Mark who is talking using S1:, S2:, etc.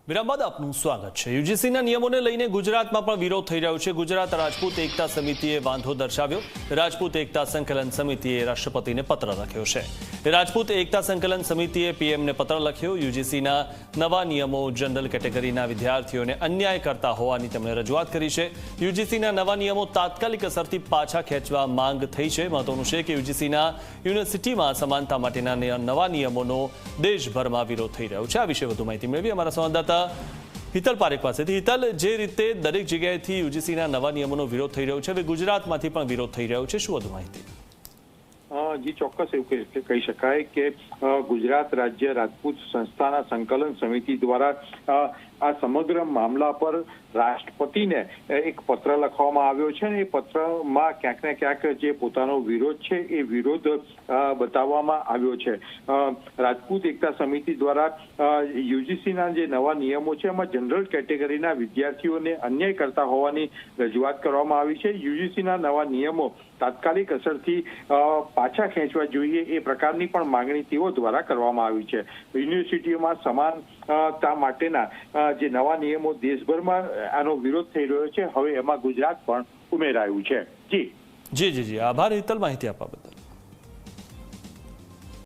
S1: વિરામ બાદ આપનું સ્વાગત છે। યુજીસીના નિયમોને લઈને ગુજરાતમાં પણ વિરોધ થઈ રહ્યો છે। ગુજરાત રાજપૂત એકતા સમિતિએ વાંધો દર્શાવ્યો। રાજપૂત એકતા સંકલન સમિતિએ રાષ્ટ્રપતિને પત્ર લખ્યો છે। રાજપૂત એકતા સંકલન સમિતિએ પીએમને પત્ર લખ્યો। યુજીસીના નવા નિયમો જનરલ કેટેગરીના વિદ્યાર્થીઓને અન્યાય કરતા હોવાની તેમણે રજૂઆત કરી છે। યુજીસીના નવા નિયમો તાત્કાલિક અસરથી પાછા ખેંચવા માંગ થઈ છે। મહત્વનું છે કે યુજીસીના યુનિવર્સિટીમાં સમાનતા માટેના નવા નિયમોનો દેશભરમાં વિરોધ થઈ રહ્યો છે। આ વિશે વધુ માહિતી મેળવી અમારા સંવાદદાતા હિતલ પારેખ પાસેથી। હિતલ, જે રીતે દરેક જગ્યાએથી યુજીસીના નવા નિયમોનો વિરોધ થઈ રહ્યો છે, હવે ગુજરાતમાંથી પણ વિરોધ થઈ રહ્યો છે, શું વધુ માહિતી?
S2: જી ચોક્કસ એવું કહી શકાય કે ગુજરાત રાજ્ય રાજપૂત સંસ્થાના સંકલન સમિતિ દ્વારા આ સમગ્ર મામલા પર રાષ્ટ્રપતિને એક પત્ર લખવામાં આવ્યો છે અને એ પત્રમાં ક્યાંક ને ક્યાંક જે પોતાનો વિરોધ છે એ વિરોધ બતાવવામાં આવ્યો છે। રાજપૂત એકતા સમિતિ દ્વારા યુજીસીના જે નવા નિયમો છે એમાં જનરલ કેટેગરીના વિદ્યાર્થીઓને અન્યાય કરતા હોવાની રજૂઆત કરવામાં આવી છે। યુજીસીના નવા નિયમો તાત્કાલિક અસરથી પાછા ખેંચવા જોઈએ એ પ્રકારની પણ માંગણી તેઓ દ્વારા કરવામાં આવી છે। યુનિવર્સિટીઓમાં સમાનતા માટેના જે નવા નિયમો દેશભરમાં આનો વિરોધ થઈ રહ્યો છે, હવે એમાં ગુજરાત પણ ઉમેરાયું છે। જી
S1: જી જી જી આભાર હિતલ, માહિતી આપવા બદલ।